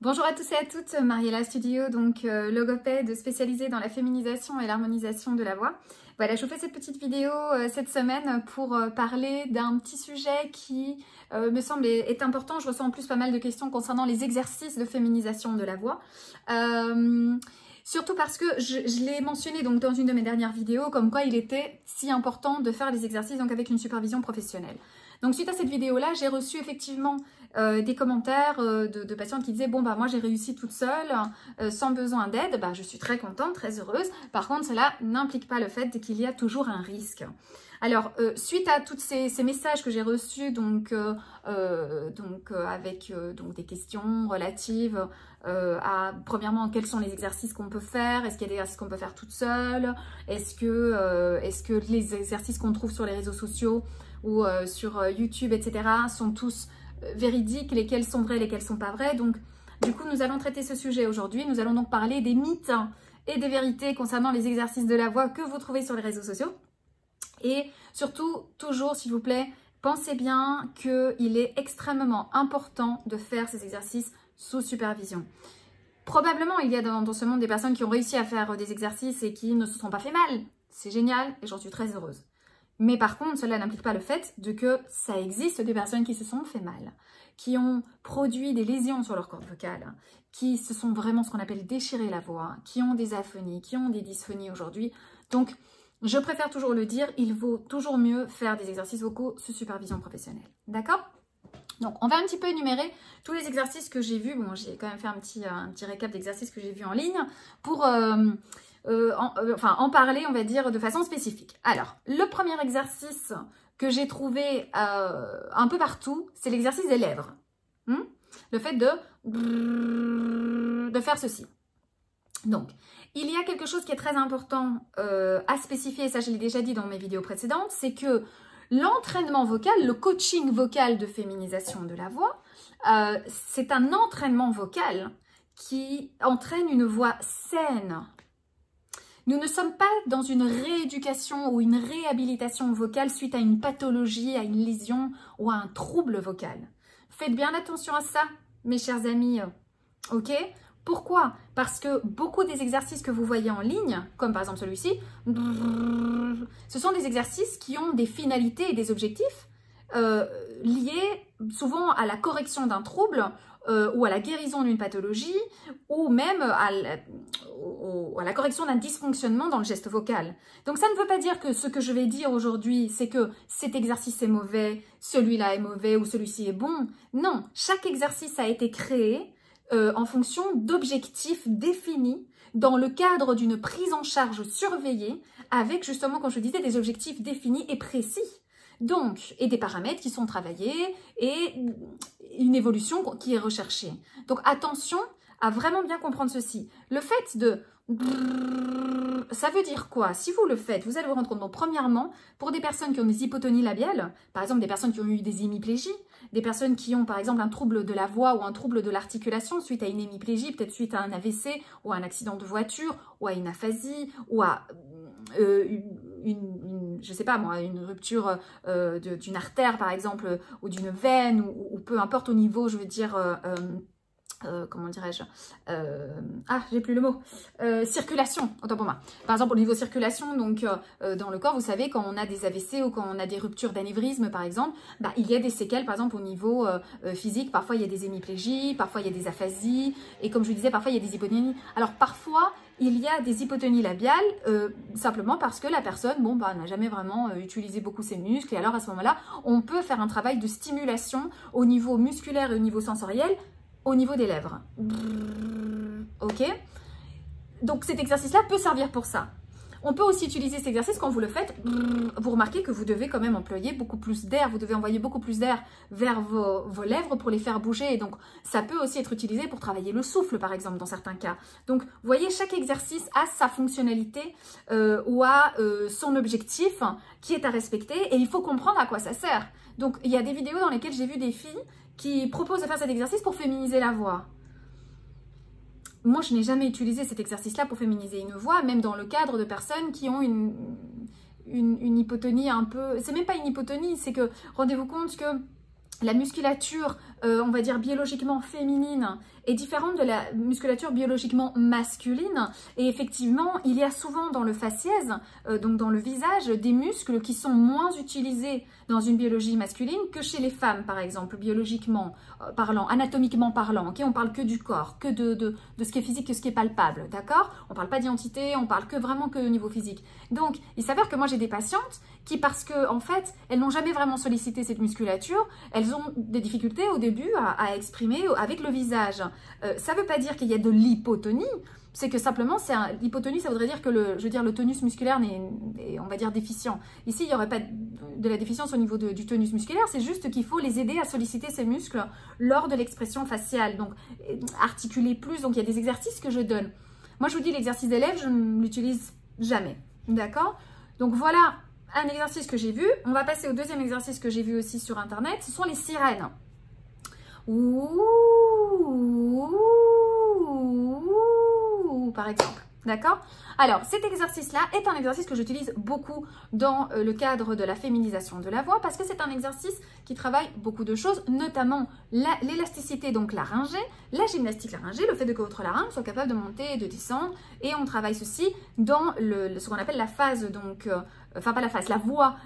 Bonjour à tous et à toutes, Mariella Studio, donc logopède spécialisée dans la féminisation et l'harmonisation de la voix. Voilà, je vous fais cette petite vidéo cette semaine pour parler d'un petit sujet qui me semble est important. Je reçois en plus pas mal de questions concernant les exercices de féminisation de la voix. Surtout parce que je l'ai mentionné donc dans une de mes dernières vidéos, comme quoi il était si important de faire les exercices donc avec une supervision professionnelle. Donc suite à cette vidéo-là, j'ai reçu effectivement des commentaires de patientes qui disaient « Bon, bah moi j'ai réussi toute seule, sans besoin d'aide. Bah, je suis très contente, très heureuse. Par contre, cela n'implique pas le fait qu'il y a toujours un risque. » Alors, suite à tous ces messages que j'ai reçus, avec des questions relatives à, premièrement, quels sont les exercices qu'on peut faire? Est-ce qu'il y a des exercices qu'on peut faire toute seule? Est-ce que les exercices qu'on trouve sur les réseaux sociaux ou sur YouTube, etc., sont tous véridiques, lesquels sont vrais, lesquels sont pas vrais? Donc, du coup, nous allons traiter ce sujet aujourd'hui. Nous allons donc parler des mythes et des vérités concernant les exercices de la voix que vous trouvez sur les réseaux sociaux. Et surtout, toujours, s'il vous plaît, pensez bien qu'il est extrêmement important de faire ces exercices sous supervision. Probablement, il y a dans ce monde des personnes qui ont réussi à faire des exercices et qui ne se sont pas fait mal. C'est génial et j'en suis très heureuse. Mais par contre, cela n'implique pas le fait que ça existe des personnes qui se sont fait mal, qui ont produit des lésions sur leur corde vocale, qui se sont vraiment ce qu'on appelle déchiré la voix, qui ont des aphonies, qui ont des dysphonies aujourd'hui. Donc, je préfère toujours le dire, il vaut toujours mieux faire des exercices vocaux sous supervision professionnelle. D'accord ? Donc, on va un petit peu énumérer tous les exercices que j'ai vus. Bon, j'ai quand même fait un petit récap d'exercices que j'ai vus en ligne pour en parler, on va dire, de façon spécifique. Alors, le premier exercice que j'ai trouvé un peu partout, c'est l'exercice des lèvres. Le fait de faire ceci. Donc, il y a quelque chose qui est très important à spécifier, et ça je l'ai déjà dit dans mes vidéos précédentes, c'est que l'entraînement vocal, le coaching vocal de féminisation de la voix, c'est un entraînement vocal qui entraîne une voix saine. Nous ne sommes pas dans une rééducation ou une réhabilitation vocale suite à une pathologie, à une lésion ou à un trouble vocal. Faites bien attention à ça, mes chers amis, ok ? Pourquoi? Parce que beaucoup des exercices que vous voyez en ligne, comme par exemple celui-ci, ce sont des exercices qui ont des finalités et des objectifs liés souvent à la correction d'un trouble ou à la guérison d'une pathologie ou même à la correction d'un dysfonctionnement dans le geste vocal. Donc ça ne veut pas dire que ce que je vais dire aujourd'hui, c'est que cet exercice est mauvais, celui-là est mauvais ou celui-ci est bon. Non, chaque exercice a été créé en fonction d'objectifs définis dans le cadre d'une prise en charge surveillée avec justement, comme je disais, des objectifs définis et précis. Donc, et des paramètres qui sont travaillés et une évolution qui est recherchée. Donc, attention à vraiment bien comprendre ceci. Le fait de... Ça veut dire quoi? Si vous le faites, vous allez vous rendre compte. Donc, premièrement, pour des personnes qui ont des hypotonies labiales, par exemple des personnes qui ont eu des hémiplégies, des personnes qui ont par exemple un trouble de la voix ou un trouble de l'articulation suite à une hémiplégie, peut-être suite à un AVC ou à un accident de voiture ou à une aphasie ou à je sais pas moi, une rupture d'une artère par exemple ou d'une veine ou peu importe au niveau, je veux dire... comment dirais-je, j'ai plus le mot, circulation, autant pour moi. Par exemple, au niveau circulation, donc dans le corps, vous savez, quand on a des AVC ou quand on a des ruptures d'anévrisme, par exemple, il y a des séquelles, par exemple, au niveau physique. Parfois, il y a des hémiplégies, parfois, il y a des aphasies, et comme je vous disais, parfois, il y a des hypotonies. Alors, parfois, il y a des hypotonies labiales, simplement parce que la personne, n'a jamais vraiment utilisé beaucoup ses muscles, et alors, à ce moment-là, on peut faire un travail de stimulation au niveau musculaire et au niveau sensoriel, au niveau des lèvres. Ok? Donc cet exercice-là peut servir pour ça. On peut aussi utiliser cet exercice quand vous le faites. Vous remarquez que vous devez quand même employer beaucoup plus d'air. Vous devez envoyer beaucoup plus d'air vers vos lèvres pour les faire bouger. Et donc ça peut aussi être utilisé pour travailler le souffle, par exemple, dans certains cas. Donc vous voyez, chaque exercice a sa fonctionnalité ou a son objectif qui est à respecter. Et il faut comprendre à quoi ça sert. Donc il y a des vidéos dans lesquelles j'ai vu des filles qui propose de faire cet exercice pour féminiser la voix. Moi, je n'ai jamais utilisé cet exercice-là pour féminiser une voix, même dans le cadre de personnes qui ont une hypotonie un peu... C'est même pas une hypotonie, c'est que, rendez-vous compte que la musculature on va dire biologiquement féminine, est différente de la musculature biologiquement masculine. Et effectivement, il y a souvent dans le faciès, donc dans le visage, des muscles qui sont moins utilisés dans une biologie masculine que chez les femmes, par exemple, biologiquement parlant, anatomiquement parlant. Okay, on parle que du corps, que de ce qui est physique, que ce qui est palpable, d'accord? On parle pas d'identité, on parle vraiment que au niveau physique. Donc, il s'avère que moi j'ai des patientes qui, parce que en fait, elles n'ont jamais vraiment sollicité cette musculature, elles ont des difficultés au début à exprimer avec le visage. Ça ne veut pas dire qu'il y a de l'hypotonie, c'est que simplement, l'hypotonie, ça voudrait dire que le tonus musculaire est, on va dire, déficient. Ici, il n'y aurait pas de la déficience au niveau du tonus musculaire, c'est juste qu'il faut les aider à solliciter ces muscles lors de l'expression faciale, donc articuler plus. Donc, il y a des exercices que je donne. Moi, je vous dis, l'exercice des lèvres, je ne l'utilise jamais, d'accord? Donc, voilà un exercice que j'ai vu. On va passer au deuxième exercice que j'ai vu aussi sur Internet, ce sont les sirènes. Ouh, par exemple, d'accord? Alors, cet exercice-là est un exercice que j'utilise beaucoup dans le cadre de la féminisation de la voix parce que c'est un exercice qui travaille beaucoup de choses, notamment l'élasticité donc laryngée, la gymnastique laryngée, le fait que votre larynx soit capable de monter et de descendre. Et on travaille ceci dans ce qu'on appelle la phase, donc, enfin pas la phase, la voix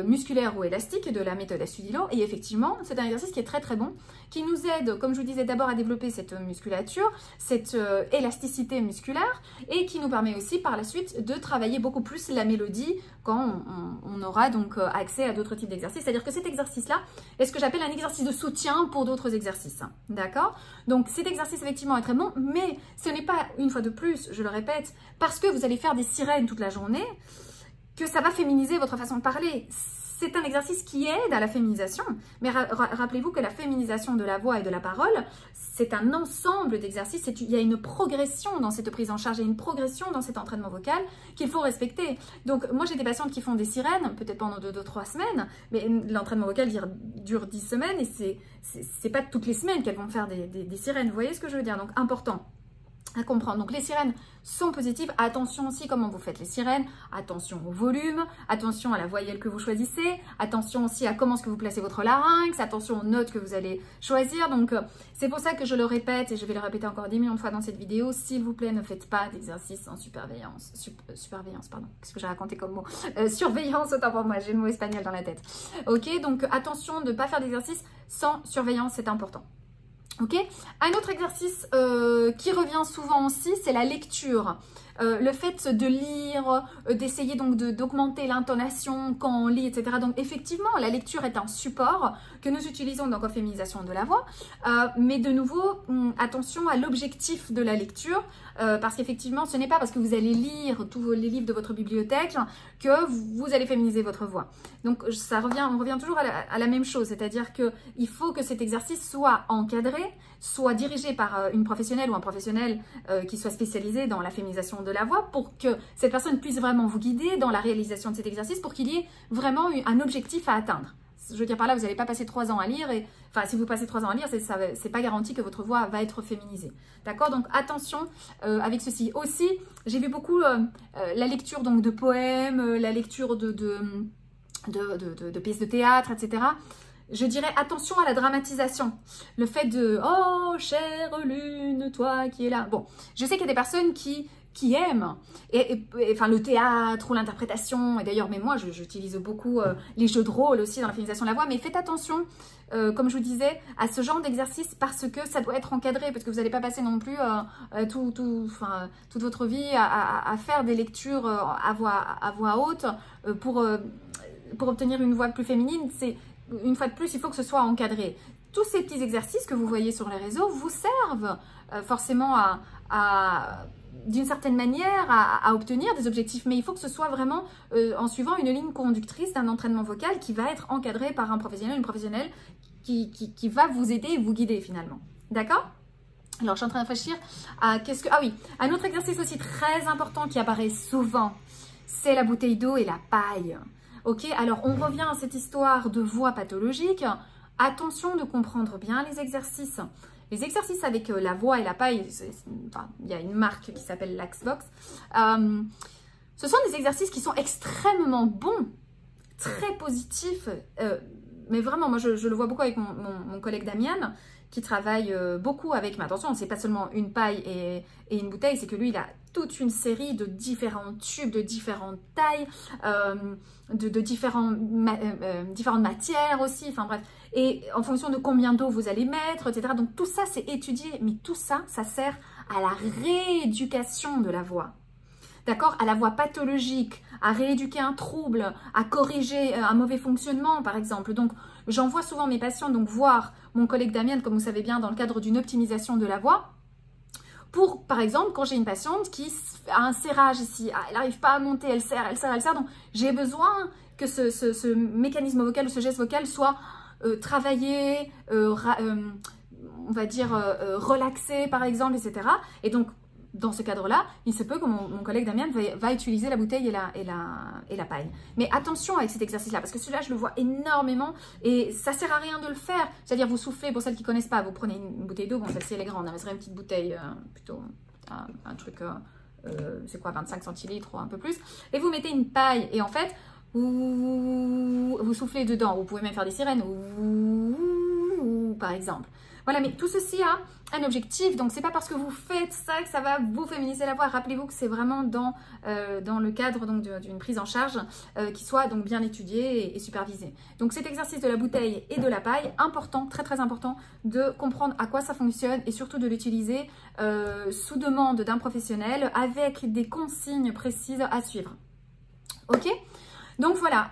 musculaire ou élastique de la méthode Astudillo. Et effectivement, c'est un exercice qui est très très bon, qui nous aide, comme je vous disais, d'abord à développer cette musculature, cette élasticité musculaire, et qui nous permet aussi par la suite de travailler beaucoup plus la mélodie quand on aura donc accès à d'autres types d'exercices. C'est-à-dire que cet exercice-là est ce que j'appelle un exercice de soutien pour d'autres exercices. D'accord? Donc cet exercice effectivement est très bon, mais ce n'est pas, une fois de plus, je le répète, parce que vous allez faire des sirènes toute la journée, que ça va féminiser votre façon de parler. C'est un exercice qui aide à la féminisation, mais rappelez-vous que la féminisation de la voix et de la parole, c'est un ensemble d'exercices, il y a une progression dans cette prise en charge, il y a une progression dans cet entraînement vocal qu'il faut respecter. Donc moi j'ai des patientes qui font des sirènes, peut-être pendant 2-3 semaines, mais l'entraînement vocal dure 10 semaines et c'est pas toutes les semaines qu'elles vont faire des sirènes, vous voyez ce que je veux dire? Donc important à comprendre. Donc les sirènes sont positives. Attention aussi comment vous faites les sirènes. Attention au volume. Attention à la voyelle que vous choisissez. Attention aussi à comment est-ce que vous placez votre larynx. Attention aux notes que vous allez choisir. Donc c'est pour ça que je le répète et je vais le répéter encore 10 millions de fois dans cette vidéo. S'il vous plaît, ne faites pas d'exercice en surveillance. Surveillance, pardon. Qu'est-ce que j'ai raconté comme mot? Surveillance, autant pour moi. J'ai le mot espagnol dans la tête. Ok, donc attention de ne pas faire d'exercice sans surveillance, c'est important. Ok. Un autre exercice qui revient souvent aussi, c'est la lecture. Le fait de lire, d'essayer donc d'augmenter l'intonation quand on lit, etc. Donc effectivement, la lecture est un support que nous utilisons donc en féminisation de la voix. Mais de nouveau, attention à l'objectif de la lecture, parce qu'effectivement, ce n'est pas parce que vous allez lire tous les livres de votre bibliothèque que vous allez féminiser votre voix. Donc on revient toujours à la même chose, c'est-à-dire qu'il faut que cet exercice soit encadré, soit dirigé par une professionnelle ou un professionnel qui soit spécialisé dans la féminisation de la voix pour que cette personne puisse vraiment vous guider dans la réalisation de cet exercice pour qu'il y ait vraiment un objectif à atteindre. Je veux dire par là, vous n'allez pas passer 3 ans à lire, enfin si vous passez 3 ans à lire, c'est pas garanti que votre voix va être féminisée. D'accord? Donc attention avec ceci. Aussi, j'ai vu beaucoup la lecture donc, de poèmes, la lecture de pièces de théâtre, etc. Je dirais attention à la dramatisation. Le fait de « Oh, chère lune, toi qui es là ». Bon, je sais qu'il y a des personnes qui aiment enfin, le théâtre ou l'interprétation. Et d'ailleurs, mais moi, j'utilise beaucoup les jeux de rôle aussi dans la féminisation de la voix. Mais faites attention, comme je vous disais, à ce genre d'exercice parce que ça doit être encadré. Parce que vous n'allez pas passer non plus toute votre vie à faire des lectures à voix haute pour obtenir une voix plus féminine. Une fois de plus, il faut que ce soit encadré. Tous ces petits exercices que vous voyez sur les réseaux vous servent forcément d'une certaine manière à obtenir des objectifs, mais il faut que ce soit vraiment en suivant une ligne conductrice d'un entraînement vocal qui va être encadré par un professionnel, une professionnelle qui va vous aider et vous guider finalement. D'accord ? Alors, je suis en train de réfléchir à Ah oui, un autre exercice aussi très important qui apparaît souvent, c'est la bouteille d'eau et la paille. Ok, alors on revient à cette histoire de voix pathologique. Attention de comprendre bien les exercices. Les exercices avec la voix et la paille, il y a une marque qui s'appelle Laxvox. Ce sont des exercices qui sont extrêmement bons, très positifs, mais vraiment, moi, je le vois beaucoup avec mon collègue Damien, qui travaille beaucoup avec, mais attention, c'est pas seulement une paille et une bouteille, c'est que lui, il a toute une série de différents tubes, de différentes tailles, de différentes matières aussi, enfin bref, et en fonction de combien d'eau vous allez mettre, etc. Donc tout ça, c'est étudié, mais tout ça, ça sert à la rééducation de la voix. D'accord, à la voix pathologique, à rééduquer un trouble, à corriger un mauvais fonctionnement, par exemple. Donc, j'envoie souvent mes patients donc voir mon collègue Damien, comme vous savez bien, dans le cadre d'une optimisation de la voix. Pour, par exemple, quand j'ai une patiente qui a un serrage ici, elle n'arrive pas à monter, elle serre, donc j'ai besoin que ce mécanisme vocal ou ce geste vocal soit travaillé, on va dire relaxé, par exemple, etc. Et donc, dans ce cadre-là, il se peut que mon collègue Damien va utiliser la bouteille et la paille. Mais attention avec cet exercice-là, parce que celui-là, je le vois énormément et ça ne sert à rien de le faire. C'est-à-dire, vous soufflez, pour celles qui ne connaissent pas, vous prenez une bouteille d'eau, bon, celle-ci, elle est grande, hein, mais ce serait une petite bouteille, plutôt un truc, c'est quoi, 25 centilitres ou un peu plus, et vous mettez une paille et en fait, vous soufflez dedans. Vous pouvez même faire des sirènes, par exemple. Voilà, mais tout ceci a un objectif, donc c'est pas parce que vous faites ça que ça va vous féminiser la voix. Rappelez-vous que c'est vraiment dans le cadre d'une prise en charge qui soit donc bien étudiée et supervisée. Donc cet exercice de la bouteille et de la paille, important, très très important de comprendre à quoi ça fonctionne et surtout de l'utiliser sous demande d'un professionnel avec des consignes précises à suivre. Ok ? Donc voilà,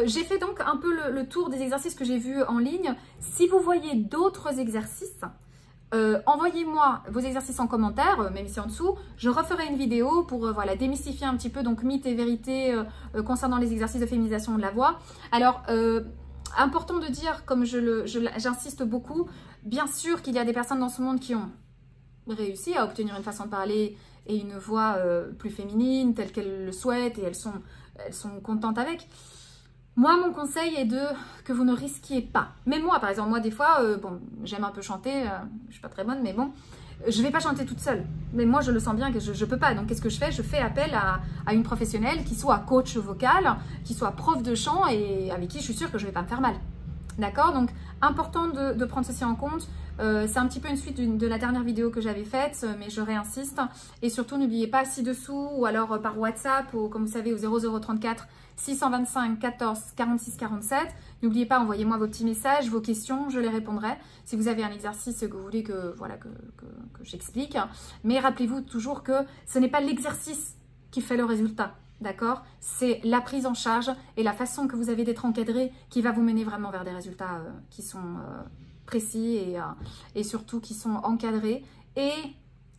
j'ai fait donc un peu le tour des exercices que j'ai vus en ligne. Si vous voyez d'autres exercices, envoyez-moi vos exercices en commentaire, même ici en dessous. Je referai une vidéo pour voilà, démystifier un petit peu donc mythes et vérités concernant les exercices de féminisation de la voix. Alors, important de dire, comme j'insiste beaucoup, bien sûr qu'il y a des personnes dans ce monde qui ont réussi à obtenir une façon de parler et une voix plus féminine, telle qu'elles le souhaitent, et elles sont contentes avec. Moi, mon conseil est que vous ne risquiez pas. Même moi, par exemple, moi, des fois, bon, j'aime un peu chanter, je suis pas très bonne, mais bon, je vais pas chanter toute seule. Mais moi, je le sens bien que je peux pas. Donc, qu'est-ce que je fais? Je fais appel à une professionnelle qui soit coach vocal, qui soit prof de chant et avec qui je suis sûre que je vais pas me faire mal. D'accord? Donc, important de prendre ceci en compte. C'est un petit peu une suite de la dernière vidéo que j'avais faite, mais je réinsiste. Et surtout, n'oubliez pas ci-dessous ou alors par WhatsApp, ou comme vous savez, au 0034 625 14 46 47. N'oubliez pas, envoyez-moi vos petits messages, vos questions, je les répondrai. Si vous avez un exercice que vous voulez que j'explique. Mais rappelez-vous toujours que ce n'est pas l'exercice qui fait le résultat. D'accord? C'est la prise en charge et la façon que vous avez d'être encadré qui va vous mener vraiment vers des résultats qui sont précis et surtout qui sont encadrés et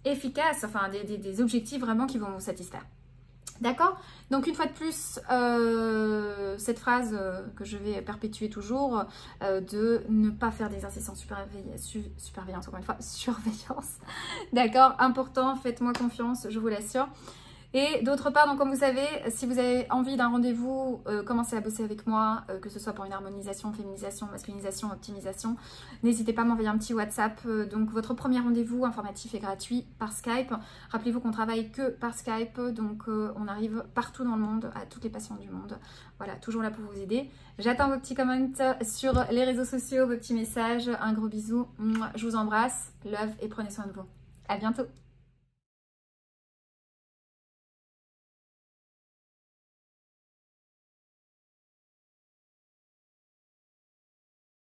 efficaces, enfin des objectifs vraiment qui vont vous satisfaire. D'accord? Donc une fois de plus, cette phrase que je vais perpétuer toujours, de ne pas faire d'exercice en surveillance, encore une fois, surveillance. D'accord? Important, faites-moi confiance, je vous l'assure. Et d'autre part, donc comme vous savez, si vous avez envie d'un rendez-vous, commencez à bosser avec moi, que ce soit pour une harmonisation, féminisation, masculinisation, optimisation, n'hésitez pas à m'envoyer un petit WhatsApp. Donc votre premier rendez-vous informatif est gratuit par Skype. Rappelez-vous qu'on travaille que par Skype, donc on arrive partout dans le monde, à toutes les patients du monde. Voilà, toujours là pour vous aider. J'attends vos petits comments sur les réseaux sociaux, vos petits messages. Un gros bisou, je vous embrasse, love et prenez soin de vous. À bientôt.